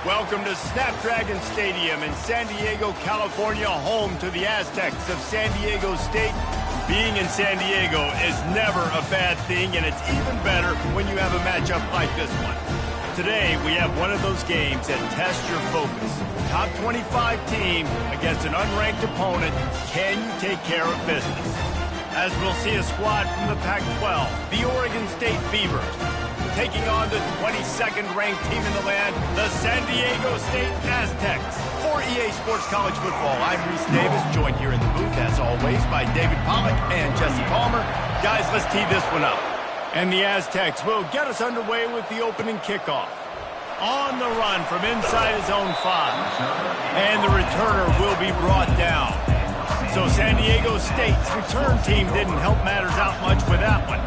Welcome to Snapdragon Stadium in San Diego, California, home to the Aztecs of San Diego State. Being in San Diego is never a bad thing, and it's even better when you have a matchup like this one. Today, we have one of those games that tests your focus. Top 25 team against an unranked opponent. Can you take care of business? As we'll see a squad from the Pac-12, the Oregon State Beavers, taking on the 22nd ranked team in the land, the San Diego State Aztecs. For EA Sports College Football, I'm Reese Davis, joined here in the booth, as always, by David Pollack and Jesse Palmer. Guys, let's tee this one up. And the Aztecs will get us underway with the opening kickoff. On the run from inside his own 5. And the returner will be brought down. So San Diego State's return team didn't help matters out much with that one.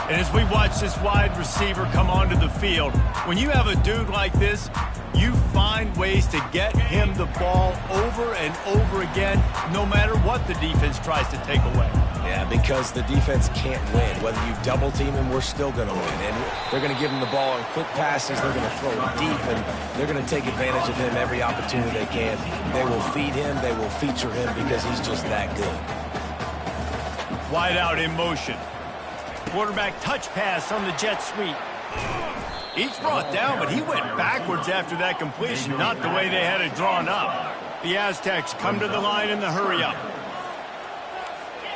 And as we watch this wide receiver come onto the field, when you have a dude like this, you find ways to get him the ball over and over again, no matter what the defense tries to take away. Yeah, because the defense can't win. Whether you double team him, we're still going to win. And they're going to give him the ball in quick passes. They're going to throw it deep, and they're going to take advantage of him every opportunity they can. They will feed him. They will feature him because he's just that good. Wide out in motion. Quarterback touch pass on the jet sweep. Each brought down, but he went backwards after that completion, not the way they had it drawn up. The Aztecs come to the line in the hurry-up.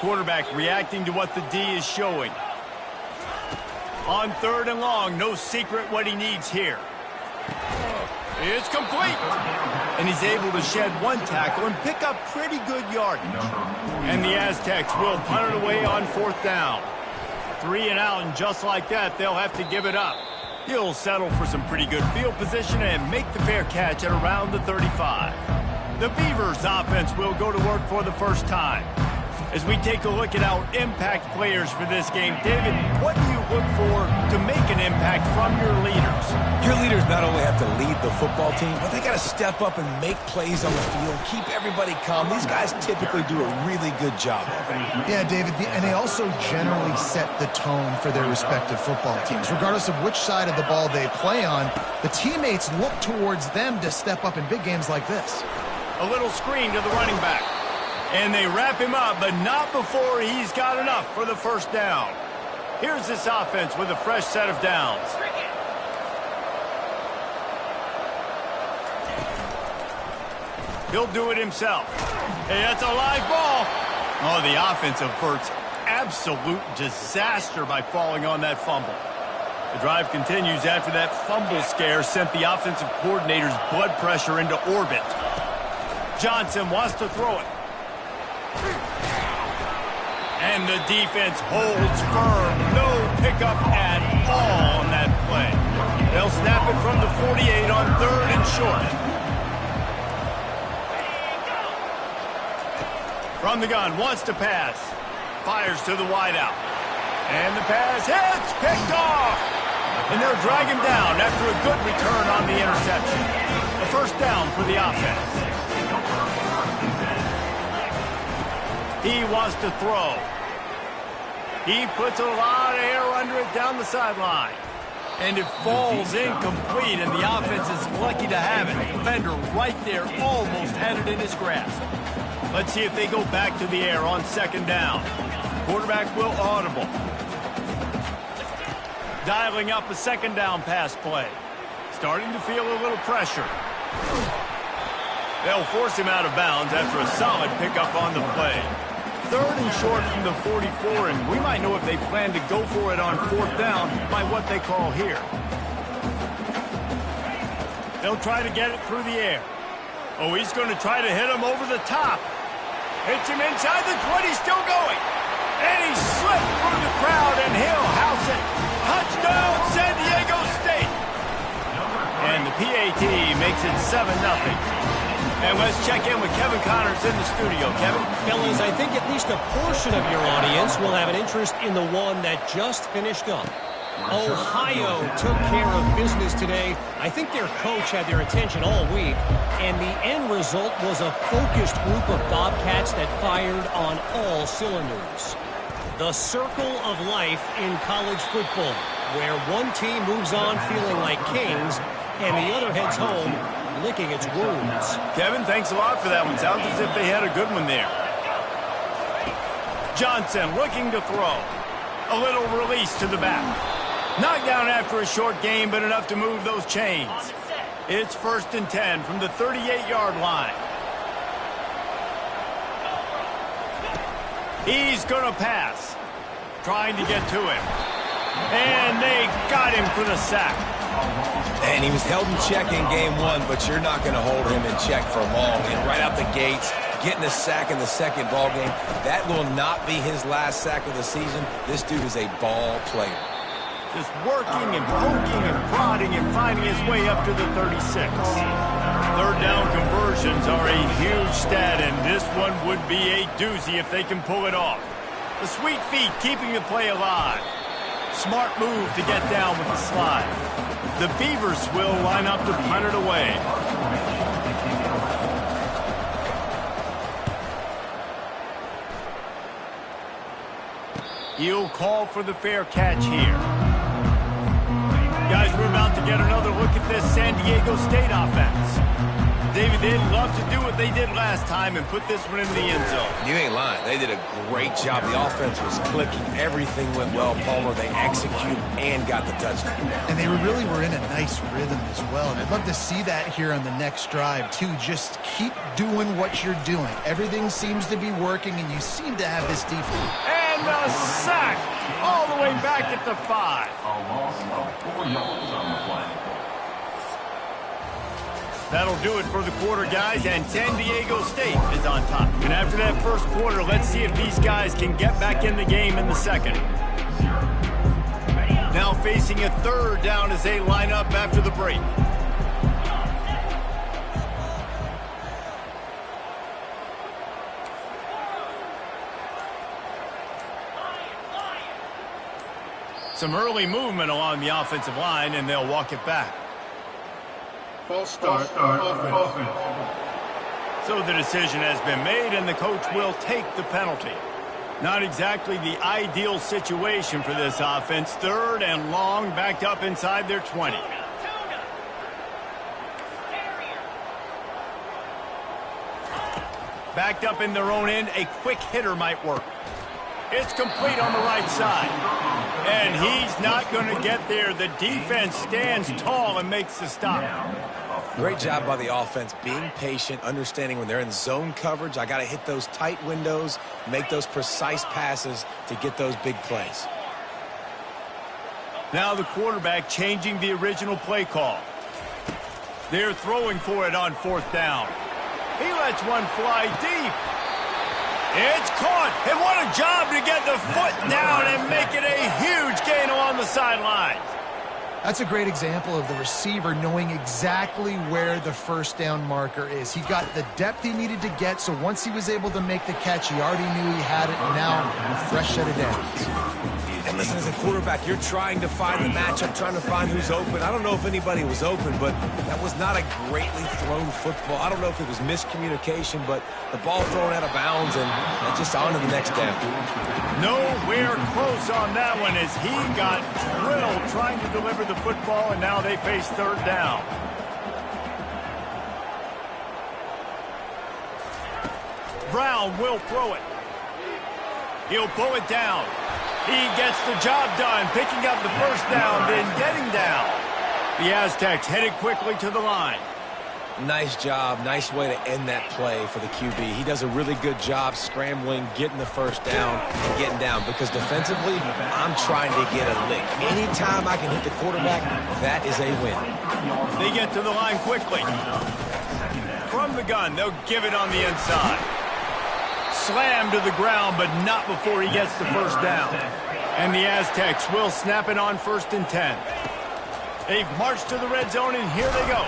Quarterback reacting to what the D is showing. On 3rd and long, no secret what he needs here. It's complete. And he's able to shed one tackle and pick up pretty good yardage. And the Aztecs will punt it away on 4th down. 3 and out, and just like that, they'll have to give it up. He'll settle for some pretty good field position and make the fair catch at around the 35. The Beavers offense will go to work for the first time. As we take a look at our impact players for this game, David, what do you look for to make an impact from your leaders? Your leaders not only have to lead the football team, but they got to step up and make plays on the field, keep everybody calm. These guys typically do a really good job of it. Yeah, David, and they also generally set the tone for their respective football teams. Regardless of which side of the ball they play on, the teammates look towards them to step up in big games like this. A little screen to the running back. And they wrap him up, but not before he's got enough for the first down. Here's this offense with a fresh set of downs. He'll do it himself. Hey, that's a live ball. Oh, the offense averts absolute disaster by falling on that fumble. The drive continues after that fumble scare sent the offensive coordinator's blood pressure into orbit. Johnson wants to throw it. And the defense holds firm. No pickup at all on that play. They'll snap it from the 48 on 3rd and short. From the gun, wants to pass. Fires to the wideout. And the pass hits, picked off. And they'll drag him down after a good return on the interception. A first down for the offense. He wants to throw. He puts a lot of air under it down the sideline. And it falls incomplete, and the offense is lucky to have it. The defender right there almost had it in his grasp. Let's see if they go back to the air on 2nd down. Quarterback will audible. Dialing up a 2nd down pass play. Starting to feel a little pressure. They'll force him out of bounds after a solid pickup on the play. 3rd and short from the 44, and we might know if they plan to go for it on 4th down by what they call here. They'll try to get it through the air. Oh, he's going to try to hit him over the top. Hits him inside the 20, still going. And he slipped through the crowd, and he'll house it. Touchdown, San Diego State. And the PAT makes it 7-0. And let's check in with Kevin Connors in the studio. Kevin? Fellas, I think at least a portion of your audience will have an interest in the one that just finished up. Ohio took care of business today. I think their coach had their attention all week, and the end result was a focused group of Bobcats that fired on all cylinders. The circle of life in college football, where one team moves on feeling like kings and the other heads home licking its wounds. Kevin, thanks a lot for that one. Sounds as if they had a good one there. Johnson looking to throw. A little release to the back. Knocked down after a short game, but enough to move those chains. It's 1st and 10 from the 38-yard line. He's going to pass. Trying to get to him. And they got him for the sack. And he was held in check in game 1, but you're not going to hold him in check for long. And right out the gates, getting a sack in the second ball game, that will not be his last sack of the season. This dude is a ball player. Just working and poking and prodding and finding his way up to the 36. Third down conversions are a huge stat, and this one would be a doozy if they can pull it off. The sweet feet keeping the play alive. Smart move to get down with the slide. The Beavers will line up to punt it away. He'll call for the fair catch here. Guys, we're about to get another look at this San Diego State offense. David, they'd love to do what they did last time and put this one in the end zone. You ain't lying. They did a great job. The offense was clicking. Everything went well, Palmer. They executed and got the touchdown. And they really were in a nice rhythm as well. And I'd love to see that here on the next drive, too. Just keep doing what you're doing. Everything seems to be working, and you seem to have this defense. And a sack all the way back at the 5. A loss of 4 yards on the play. That'll do it for the quarter, guys, and San Diego State is on top. And after that first quarter, let's see if these guys can get back in the game in the second. Now facing a third down as they line up after the break. Some early movement along the offensive line, and they'll walk it back. False start offense. So the decision has been made, and the coach will take the penalty. Not exactly the ideal situation for this offense. 3rd and long, backed up inside their 20. Backed up in their own end, a quick hitter might work. It's complete on the right side. And he's not going to get there. The defense stands tall and makes the stop. Great job by the offense, being patient, understanding when they're in zone coverage, I got to hit those tight windows, make those precise passes to get those big plays. Now the quarterback changing the original play call. They're throwing for it on 4th down. He lets one fly deep. It's caught, and what a job to get the foot down and make it a huge gain along the sideline. That's a great example of the receiver knowing exactly where the first down marker is. He got the depth he needed to get, so once he was able to make the catch, he already knew he had it, and now a fresh set of downs. And listen, as a quarterback, you're trying to find the matchup, trying to find who's open. I don't know if anybody was open, but that was not a greatly thrown football. I don't know if it was miscommunication, but the ball thrown out of bounds and just on to the next down. Nowhere close on that one as he got drilled trying to deliver the football, and now they face 3rd down. Brown will throw it. He'll pull it down. He gets the job done, picking up the first down, then getting down. The Aztecs headed quickly to the line. Nice job. Nice way to end that play for the QB. He does a really good job scrambling, getting the first down, and getting down. Because defensively, I'm trying to get a lick. Anytime I can hit the quarterback, that is a win. They get to the line quickly. From the gun, they'll give it on the inside. Slammed to the ground, but not before he gets the first down. And the Aztecs will snap it on 1st and 10. They've marched to the red zone, and here they go.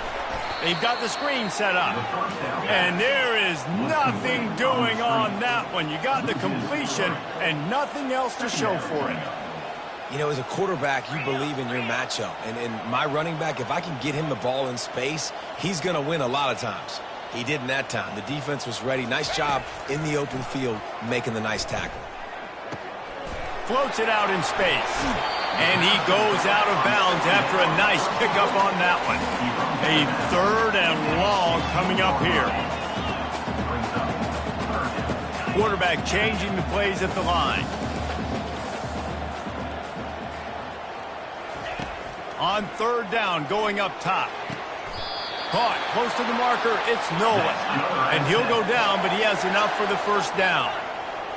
They've got the screen set up. And there is nothing doing on that one. You got the completion and nothing else to show for it. You know, as a quarterback, you believe in your matchup. And my running back, if I can get him the ball in space, he's going to win a lot of times. He did in that time. The defense was ready. Nice job in the open field making the nice tackle. Floats it out in space. And he goes out of bounds after a nice pickup on that one. A 3rd and long coming up here. Quarterback changing the plays at the line. On 3rd down, going up top. Caught close to the marker. It's Nolan. And he'll go down, but he has enough for the 1st down.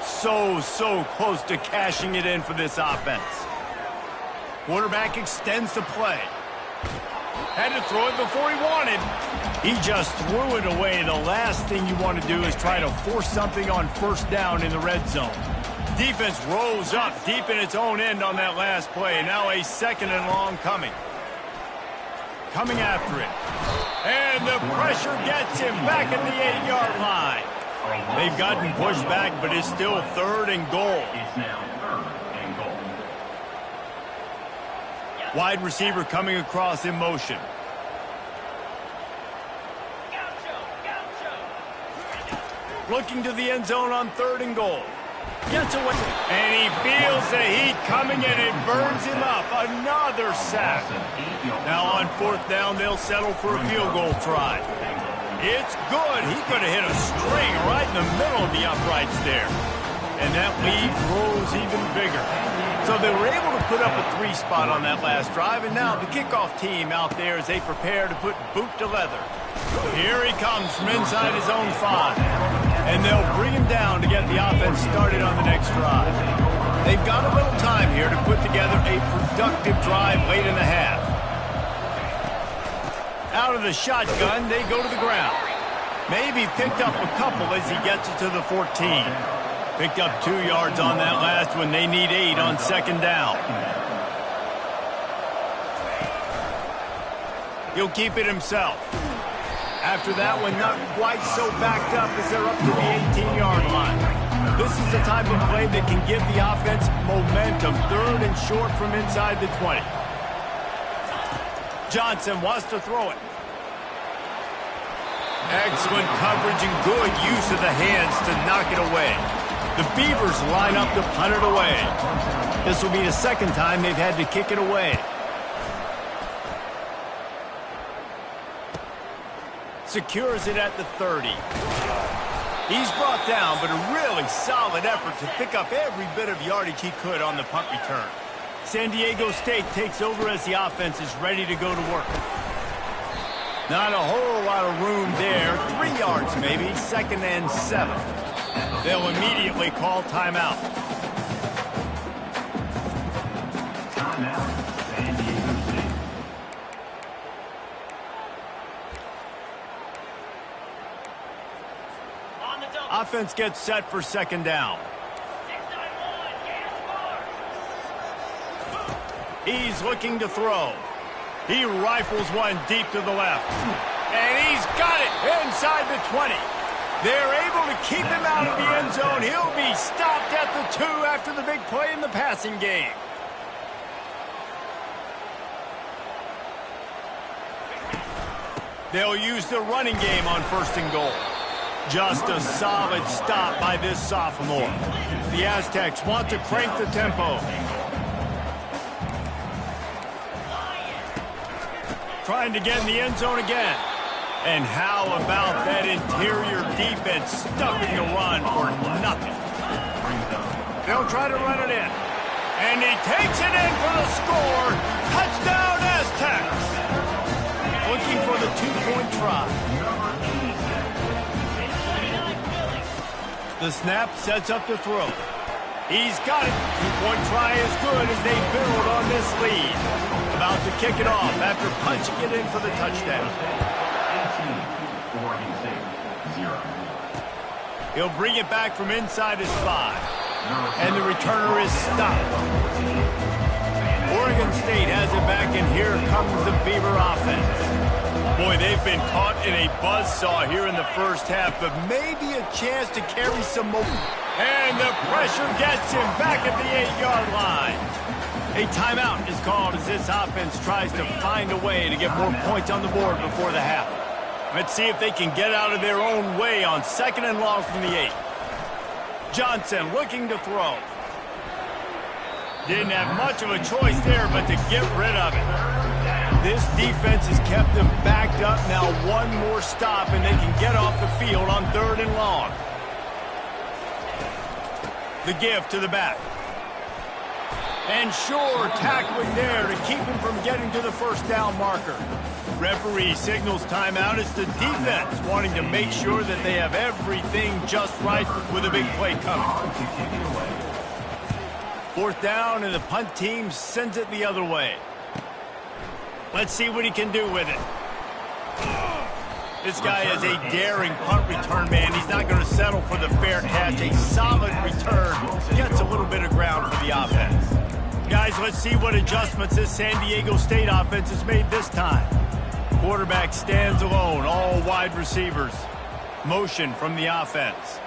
So close to cashing it in for this offense. Quarterback extends the play. Had to throw it before he wanted. He just threw it away. The last thing you want to do is try to force something on 1st down in the red zone. Defense rolls up deep in its own end on that last play. Now a 2nd and long coming. Coming after it. And the pressure gets him back at the 8-yard line. They've gotten pushed back, but it's still 3rd and goal. It's now 3rd and goal. Wide receiver coming across in motion. Looking to the end zone on 3rd and goal. Gets away. And he feels the heat coming and it burns him up. Another sack. Now on 4th down, they'll settle for a field goal try. It's good. He could have hit a string right in the middle of the uprights there. And that lead grows even bigger. So they were able to put up a 3 spot on that last drive, and now the kickoff team out there as they prepare to put boot to leather. Here he comes from inside his own 5. And they'll bring him down to get the offense started on the next drive. They've got a little time here to put together a productive drive late in the half. Out of the shotgun, they go to the ground. Maybe picked up a couple as he gets it to the 14. Picked up 2 yards on that last one. They need 8 on 2nd down. He'll keep it himself. After that one, not quite so backed up as they're up to the 18-yard line. This is the type of play that can give the offense momentum. 3rd and short from inside the 20. Johnson wants to throw it. Excellent coverage and good use of the hands to knock it away. The Beavers line up to punt it away. This will be the 2nd time they've had to kick it away. Secures it at the 30. He's brought down, but a really solid effort to pick up every bit of yardage he could on the punt return. San Diego State takes over as the offense is ready to go to work. Not a whole lot of room there. 3 yards maybe, 2nd and 7. They'll immediately call timeout. Timeout, San Diego State. Offense gets set for 2nd down. He's looking to throw. He rifles one deep to the left. And he's got it inside the 20. They're able to keep him out of the end zone. He'll be stopped at the 2 after the big play in the passing game. They'll use the running game on 1st and goal. Just a solid stop by this sophomore. The Aztecs want to crank the tempo. Trying to get in the end zone again. And how about that interior defense stuffing the run for nothing? They'll try to run it in. And he takes it in for the score. Touchdown, Aztecs. Looking for the 2-point try. The snap sets up the throw. He's got it. 2-point try is good as they build on this lead. About to kick it off after punching it in for the touchdown. Oregon State, 0. He'll bring it back from inside his 5. And the returner is stopped. Oregon State has it back, and here comes the Beaver offense. Boy, they've been caught in a buzzsaw here in the first half, but maybe a chance to carry some momentum. And the pressure gets him back at the 8-yard line. A timeout is called as this offense tries to find a way to get more points on the board before the half. Let's see if they can get out of their own way on 2nd and long from the 8. Johnson looking to throw. Didn't have much of a choice there but to get rid of it. This defense has kept them backed up. Now one more stop, and they can get off the field on 3rd and long. The give to the back. And sure, tackling there to keep him from getting to the first down marker. Referee signals timeout. It's the defense wanting to make sure that they have everything just right with a big play coming. 4th down, and the punt team sends it the other way. Let's see what he can do with it. This guy is a daring punt return man. He's not going to settle for the fair catch. A solid return. Gets a little bit of ground for the offense. Guys, let's see what adjustments this San Diego State offense has made this time. Quarterback stands alone. All wide receivers. Motion from the offense.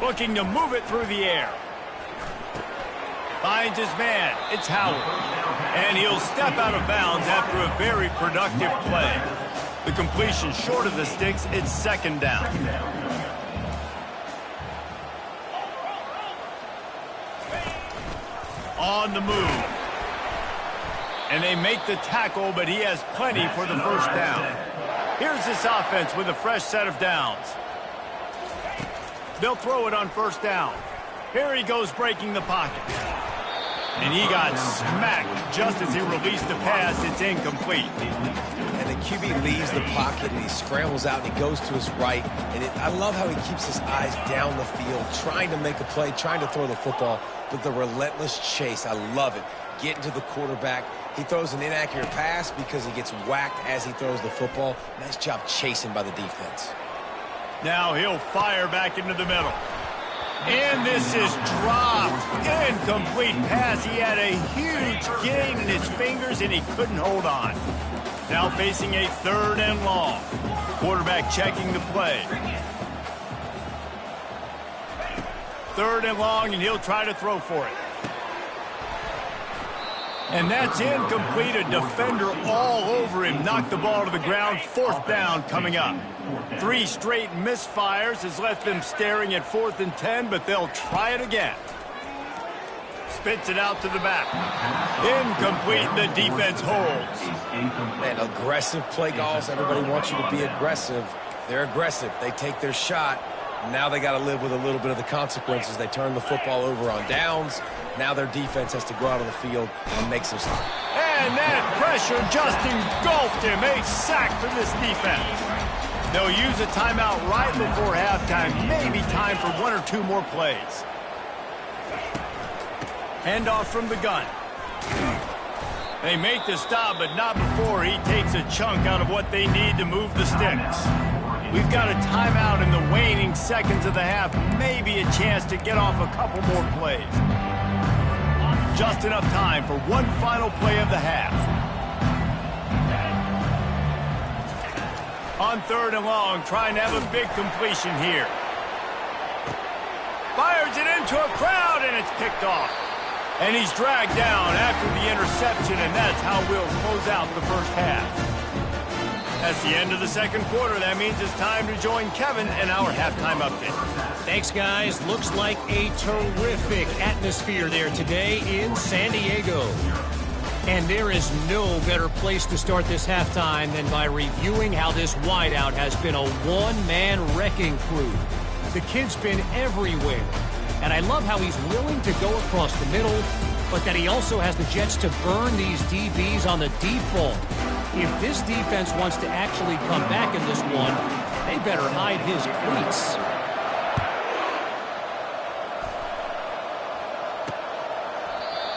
Looking to move it through the air. Finds his man. It's Howard. And he'll step out of bounds after a very productive play. The completion short of the sticks. It's 2nd down. On the move. And they make the tackle, but he has plenty for the 1st down. Here's this offense with a fresh set of downs. They'll throw it on 1st down. Here he goes breaking the pocket. And he got smacked just as he released the pass. It's incomplete. And the QB leaves the pocket, and he scrambles out, and he goes to his right. And I love how he keeps his eyes down the field, trying to make a play, trying to throw the football, but the relentless chase. I love it. Getting to the quarterback. He throws an inaccurate pass because he gets whacked as he throws the football. Nice job chasing by the defense. Now he'll fire back into the middle. And this is dropped. Incomplete pass. He had a huge gain in his fingers, and he couldn't hold on. Now facing a 3rd and long. Quarterback checking the play. 3rd and long, and he'll try to throw for it. And that's incomplete. A defender all over him. Knocked the ball to the ground. 4th down coming up. 3 straight misfires has left them staring at 4th and 10, but they'll try it again. Spits it out to the back. Incomplete. The defense holds. Man, aggressive play calls. Everybody wants you to be aggressive. They're aggressive. They take their shot. Now they got to live with a little bit of the consequences. They turn the football over on downs. Now their defense has to go out on the field and make some stops. And that pressure just engulfed him. A sack for this defense. They'll use a timeout right before halftime. Maybe time for 1 or 2 more plays. Handoff from the gun. They make the stop, but not before he takes a chunk out of what they need to move the sticks. We've got a timeout in the waning seconds of the half. Maybe a chance to get off a couple more plays. Just enough time for one final play of the half. On 3rd and long, trying to have a big completion here. Fires it into a crowd, and it's picked off. And he's dragged down after the interception, and that's how we'll close out the 1st half. That's the end of the 2nd quarter. That means it's time to join Kevin in our halftime update. Thanks, guys. Looks like a terrific atmosphere there today in San Diego. And there is no better place to start this halftime than by reviewing how this wideout has been a one-man wrecking crew. The kid's been everywhere. And I love how he's willing to go across the middle, but that he also has the jets to burn these DBs on the deep ball. If this defense wants to actually come back in this one, they better hide his cleats.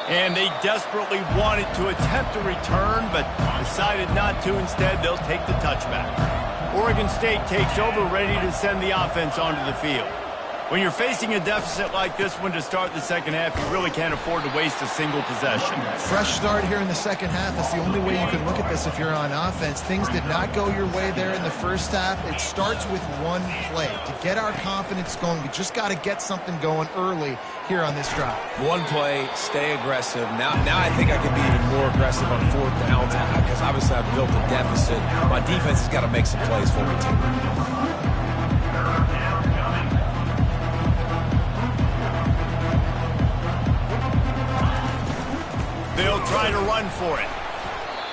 And they desperately wanted to attempt a return, but decided not to. Instead, they'll take the touchback. Oregon State takes over, ready to send the offense onto the field. When you're facing a deficit like this one to start the 2nd half, you really can't afford to waste a single possession. Fresh start here in the 2nd half. That's the only way you can look at this if you're on offense. Things did not go your way there in the 1st half. It starts with one play. To get our confidence going, we just got to get something going early here on this drive. One play, stay aggressive. Now I think I can be even more aggressive on 4th downs because obviously I've built a deficit. My defense has got to make some plays for me too. They'll try to run for it.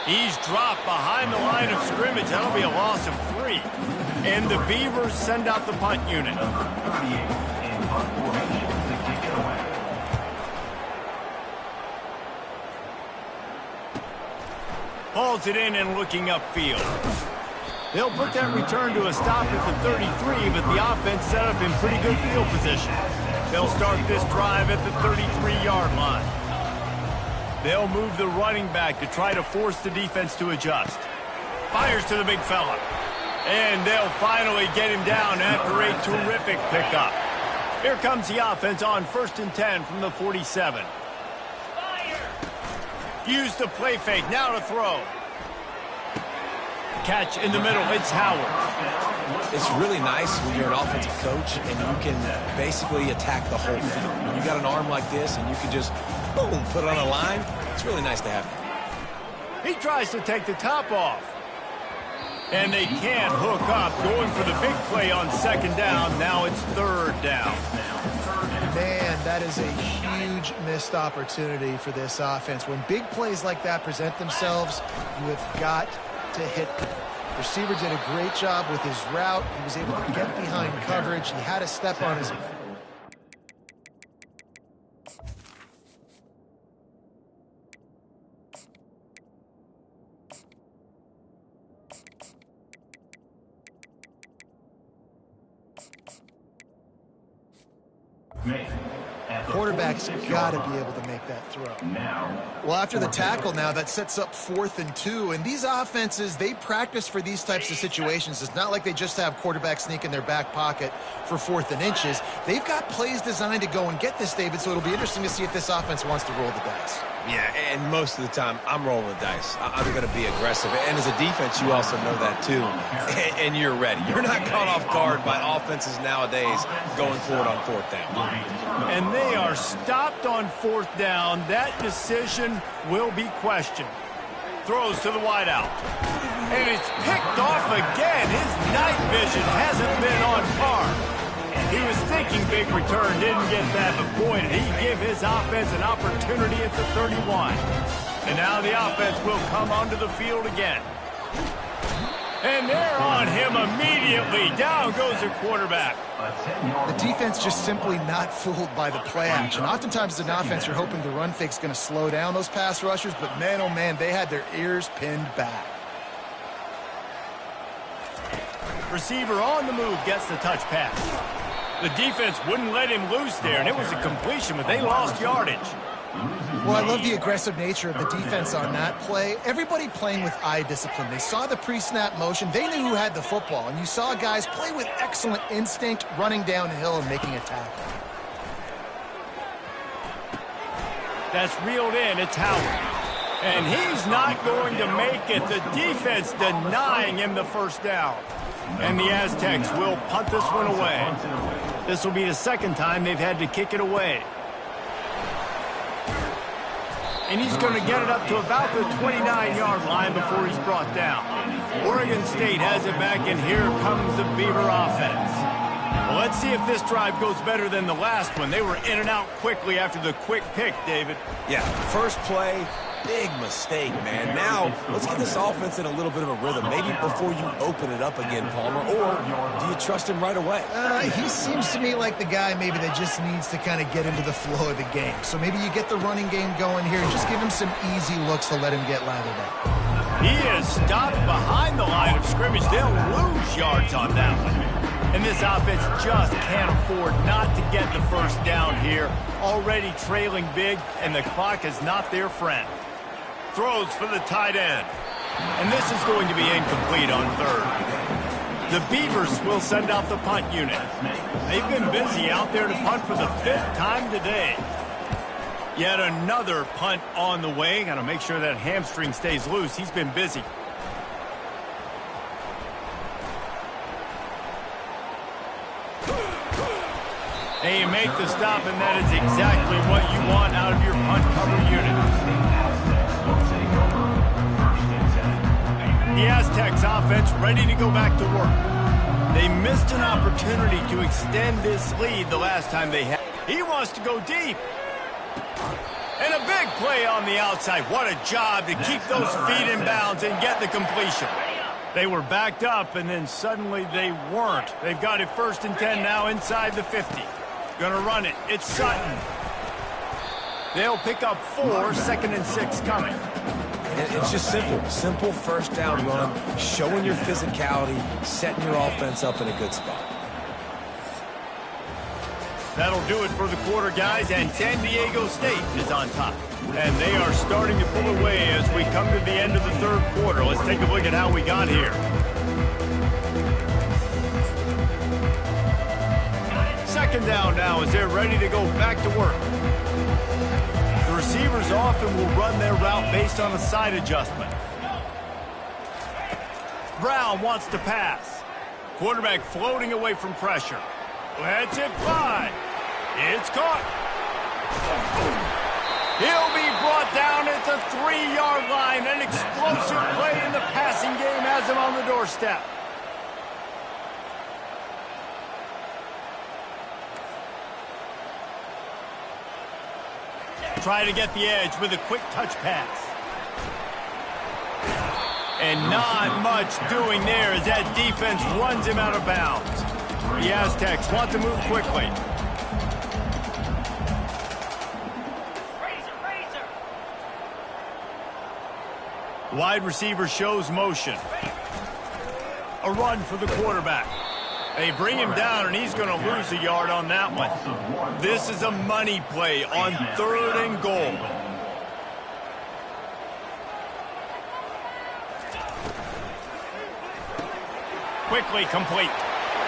He's dropped behind the line of scrimmage. That'll be a loss of 3. And the Beavers send out the punt unit. Hauls it in and looking upfield. They'll put that return to a stop at the 33, but the offense set up in pretty good field position. They'll start this drive at the 33-yard line. They'll move the running back to try to force the defense to adjust. Fires to the big fella. And they'll finally get him down after a terrific pickup. Here comes the offense on 1st and 10 from the 47. Use the play fake, now to throw. Catch in the middle, it's Howard. It's really nice when you're an offensive coach and you can basically attack the whole field. When you got an arm like this and you can just, boom, put it on a line, it's really nice to have that. He tries to take the top off. And they can't hook up, going for the big play on 2nd down. Now it's 3rd down. Man, that is a huge missed opportunity for this offense. When big plays like that present themselves, you have got to hit them. Receiver did a great job with his route. He was able to get behind coverage. He had a step on his... Quarterback's got to be able to make that throw. Well, after the tackle now, that sets up 4th and 2. And these offenses, they practice for these types of situations. It's not like they just have quarterback sneak in their back pocket for 4th and inches. They've got plays designed to go and get this, David, so it'll be interesting to see if this offense wants to roll the dice. Yeah, and most of the time, I'm rolling the dice. I'm going to be aggressive. And as a defense, you also know that, too. And you're ready. You're not caught off guard by offenses nowadays going forward on 4th down. And they are stopped on 4th down. That decision will be questioned. Throws to the wideout. And it's picked off again. His night vision hasn't been on par. He was thinking big return, didn't get that, but boy, did he give his offense an opportunity at the 31. And now the offense will come onto the field again. And they're on him immediately. Down goes the quarterback. The defense just simply not fooled by the play action. Oftentimes as an offense, you're hoping the run fake's going to slow down those pass rushers, but man, oh man, they had their ears pinned back. Receiver on the move gets the touch pass. The defense wouldn't let him loose there, and it was a completion, but they lost yardage. Well, I love the aggressive nature of the defense on that play. Everybody playing with eye discipline. They saw the pre-snap motion. They knew who had the football, and you saw guys play with excellent instinct, running downhill and making a tackle. That's reeled in. It's Howard. And he's not going to make it. The defense denying him the 1st down. And the Aztecs will punt this one away. This will be the 2nd time they've had to kick it away. And he's going to get it up to about the 29-yard line before he's brought down. Oregon State has it back, and here comes the Beaver offense. Well, let's see if this drive goes better than the last one. They were in and out quickly after the quick pick, David. Yeah, first play, big mistake, man. Now, let's get this offense in a little bit of a rhythm. Maybe before you open it up again, Palmer, or do you trust him right away? He seems to me like the guy maybe that just needs to kind of get into the flow of the game. So maybe you get the running game going here and just give him some easy looks to let him get lathered up. He is stopped behind the line of scrimmage. They'll lose yards on that one. And this offense just can't afford not to get the 1st down here. Already trailing big, and the clock is not their friend. Throws for the tight end. And this is going to be incomplete on 3rd. The Beavers will send out the punt unit. They've been busy out there to punt for the 5th time today. Yet another punt on the way. Got to make sure that hamstring stays loose. He's been busy. And you make the stop, and that is exactly what you want out of your punt cover unit. The Aztecs offense ready to go back to work. They missed an opportunity to extend this lead the last time they had. He wants to go deep. And a big play on the outside. What a job to keep those feet in bounds and get the completion. They were backed up, and then suddenly they weren't. They've got it 1st and 10 now inside the 50. Gonna run it. It's Sutton. They'll pick up 4, 2nd and 6 coming. It's just simple. Simple first down run, showing your physicality, setting your offense up in a good spot. That'll do it for the quarter, guys, and San Diego State is on top. And they are starting to pull away as we come to the end of the 3rd quarter. Let's take a look at how we got here. 2nd down now as they're ready to go back to work. The receivers often will run their route based on a side adjustment. Brown wants to pass. Quarterback floating away from pressure. Lets it fly. It's caught. He'll be brought down at the 3-yard line. An explosive play in the passing game has him on the doorstep. Try to get the edge with a quick touch pass. And not much doing there as that defense runs him out of bounds. The Aztecs want to move quickly. Wide receiver shows motion. A run for the quarterback. They bring him down, and he's going to lose a yard on that one. This is a money play on 3rd and goal. Quickly complete.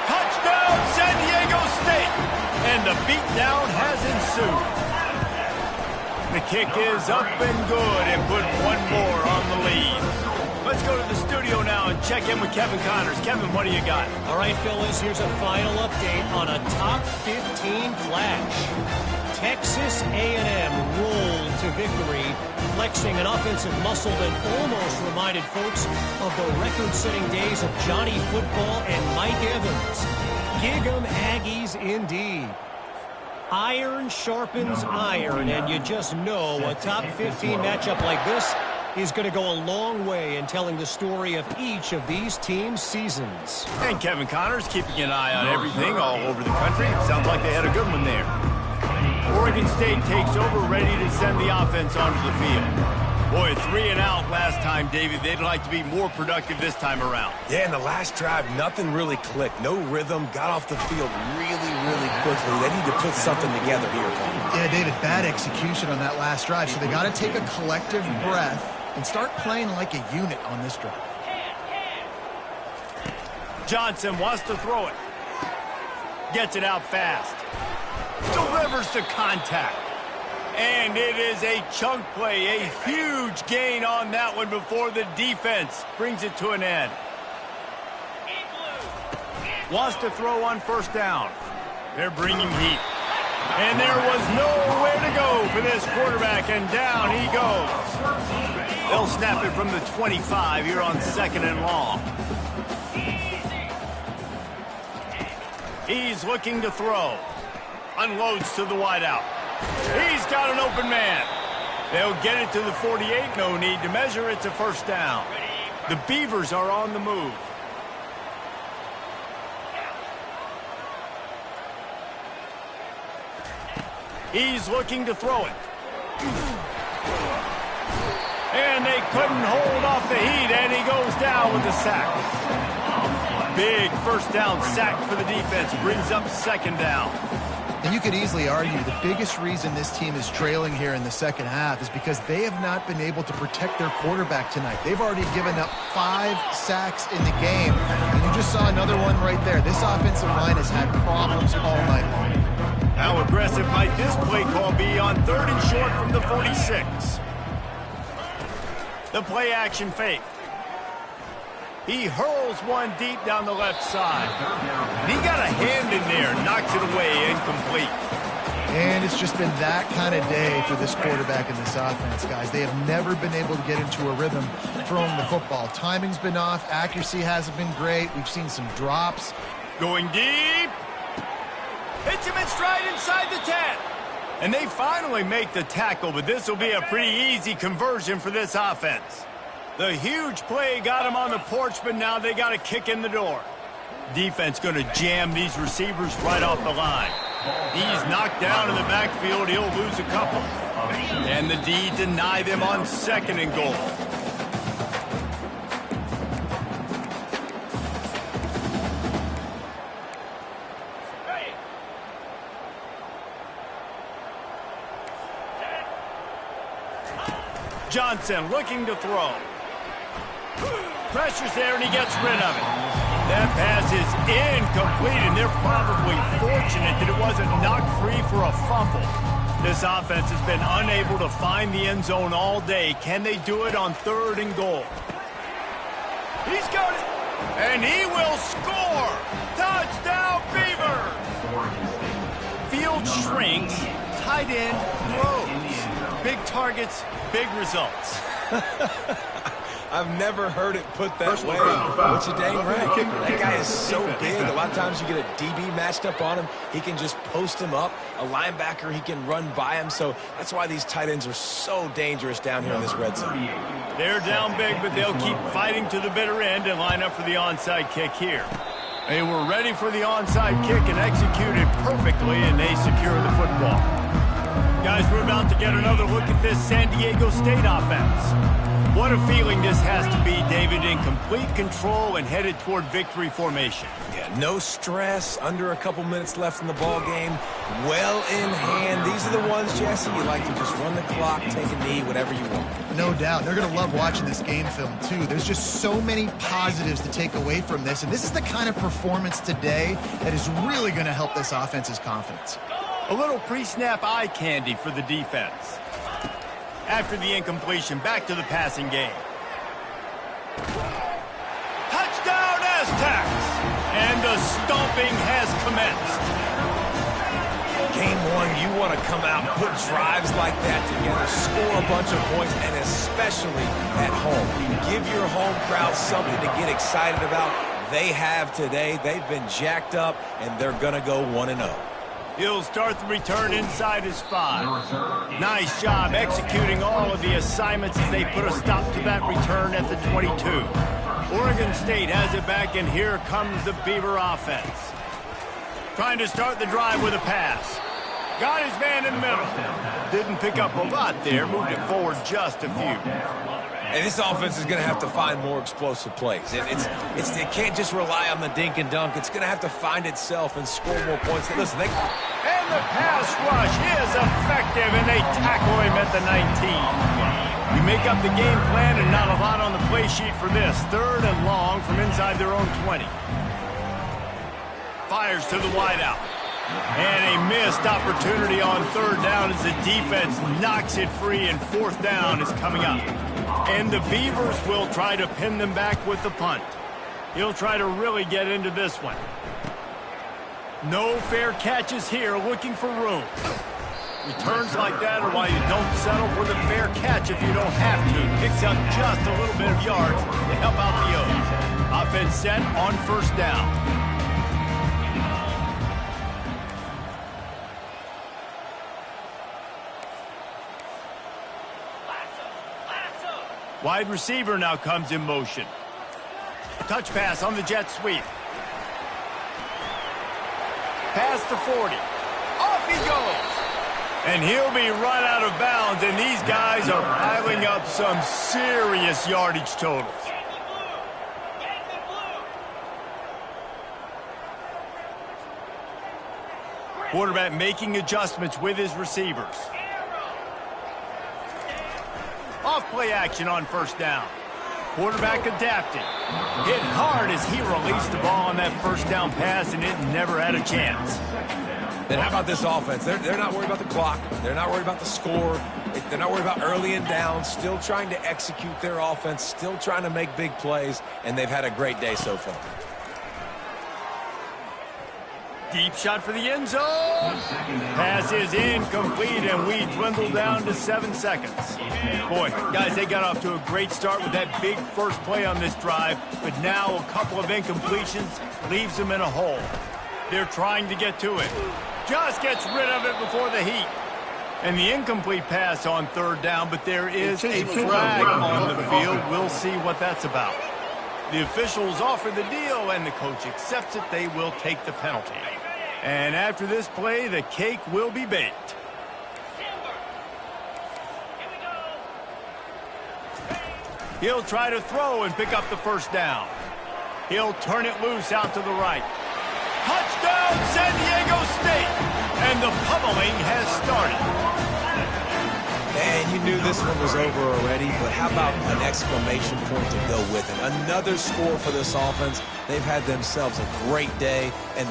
Touchdown, San Diego State! And the beatdown has ensued. The kick is up and good and put one more on the lead. Let's go to the studio now and check in with Kevin Connors. Kevin, what do you got? All right, Phyllis, here's a final update on a top 15 clash. Texas A&M rolled to victory, flexing an offensive muscle that almost reminded folks of the record-setting days of Johnny Football and Mike Evans. Gig 'em Aggies indeed. Iron sharpens iron, and you just know a top 15 matchup like this is going to go a long way in telling the story of each of these teams' seasons. And Kevin Connors keeping an eye on everything all over the country. Sounds like they had a good one there. Oregon State takes over, ready to send the offense onto the field. Boy, 3 and out last time, David. They'd like to be more productive this time around. Yeah, in the last drive, nothing really clicked. No rhythm. Got off the field really quickly. They need to put something together here, Paul. Yeah, David, bad execution on that last drive. So they got to take a collective breath and start playing like a unit on this drive. Johnson wants to throw it. Gets it out fast. Delivers to contact. And it is a chunk play, a huge gain on that one before the defense brings it to an end. Wants to throw on 1st down. They're bringing heat. And there was nowhere to go for this quarterback, and down he goes. They'll snap it from the 25 here on 2nd and long. He's looking to throw. Unloads to the wideout. He's got an open man. They'll get it to the 48. No need to measure. It's a 1st down. The Beavers are on the move. He's looking to throw it. And they couldn't hold off the heat, and he goes down with a sack. Big 1st down sack for the defense. Brings up 2nd down. And you could easily argue the biggest reason this team is trailing here in the 2nd half is because they have not been able to protect their quarterback tonight. They've already given up 5 sacks in the game, and you just saw another one right there. This offensive line has had problems all night long. How aggressive might this play call be on 3rd and short from the 46? The play action fake. He hurls one deep down the left side. He got a hand in there, knocks it away, incomplete. And it's just been that kind of day for this quarterback and this offense, guys. They have never been able to get into a rhythm throwing the football. Timing's been off. Accuracy hasn't been great. We've seen some drops. Going deep. Hits him in stride inside the 10. And they finally make the tackle, but this will be a pretty easy conversion for this offense. The huge play got them on the porch, but now they got a kick in the door. Defense going to jam these receivers right off the line. He's knocked down in the backfield. He'll lose a couple. And the D deny them on 2nd and goal. Johnson looking to throw. Pressure's there, and he gets rid of it. That pass is incomplete, and they're probably fortunate that it wasn't knocked free for a fumble. This offense has been unable to find the end zone all day. Can they do it on 3rd and goal? He's got it, and he will score! Touchdown, Beavers! Field shrinks, tight end throws. Big targets, big results. I've never heard it put that way, but you're dang right. That guy is so big. A lot of times you get a DB matched up on him. He can just post him up. A linebacker, he can run by him. So that's why these tight ends are so dangerous down here in this red zone. They're down big, but they'll keep fighting to the bitter end and line up for the onside kick here. They were ready for the onside kick and executed perfectly, and they secure the football. Guys, we're about to get another look at this San Diego State offense. What a feeling this has to be, David, in complete control and headed toward victory formation. Yeah, no stress, under a couple minutes left in the ball game, well in hand. These are the ones, Jesse, you like to just run the clock, take a knee, whatever you want. No doubt. They're going to love watching this game film, too. There's just so many positives to take away from this, and this is the kind of performance today that is really going to help this offense's confidence. A little pre-snap eye candy for the defense. After the incompletion, back to the passing game. Touchdown, Aztecs! And the stomping has commenced. Game 1, you want to come out, put drives like that together, score a bunch of points, and especially at home. Give your home crowd something to get excited about. They have today. They've been jacked up, and they're going to go 1-0. He'll start the return inside his 5. Nice job executing all of the assignments as they put a stop to that return at the 22. Oregon State has it back, and here comes the Beaver offense. Trying to start the drive with a pass. Got his man in the middle. Didn't pick up a lot there, moved it forward just a few. And this offense is going to have to find more explosive plays. It can't just rely on the dink and dunk. It's going to have to find itself and score more points. Listen, and the pass rush is effective, and they tackle him at the 19. You make up the game plan, and not a lot on the play sheet for this. 3rd and long from inside their own 20. Fires to the wideout. And a missed opportunity on 3rd down as the defense knocks it free, and 4th down is coming up. And the Beavers will try to pin them back with the punt. He'll try to really get into this one. No fair catches here, looking for room. Returns like that are why you don't settle for the fair catch if you don't have to. Picks up just a little bit of yards to help out the O's. Offense set on 1st down. Wide receiver now comes in motion. Touch pass on the jet sweep. Past the 40. Off he goes. And he'll be run out of bounds, and these guys are piling up some serious yardage totals. Quarterback making adjustments with his receivers. Off play action on 1st down. Quarterback adapting. Hit hard as he released the ball on that 1st down pass, and it never had a chance. Then how about this offense? They're not worried about the clock. They're not worried about the score. They're not worried about early and down. Still trying to execute their offense. Still trying to make big plays, and they've had a great day so far. Deep shot for the end zone. Pass is incomplete, and we dwindle down to 7 seconds. Boy, guys, they got off to a great start with that big first play on this drive, but now a couple of incompletions leaves them in a hole. They're trying to get to it. Just gets rid of it before the heat. And the incomplete pass on third down, but there is a flag on the field. We'll see what that's about. The officials offer the deal, and the coach accepts it. They will take the penalty. And after this play, the cake will be baked. He'll try to throw and pick up the first down. He'll turn it loose out to the right. Touchdown, San Diego State! And the pummeling has started. And you knew this one was over already, but how about an exclamation point to go with it? Another score for this offense. They've had themselves a great day, and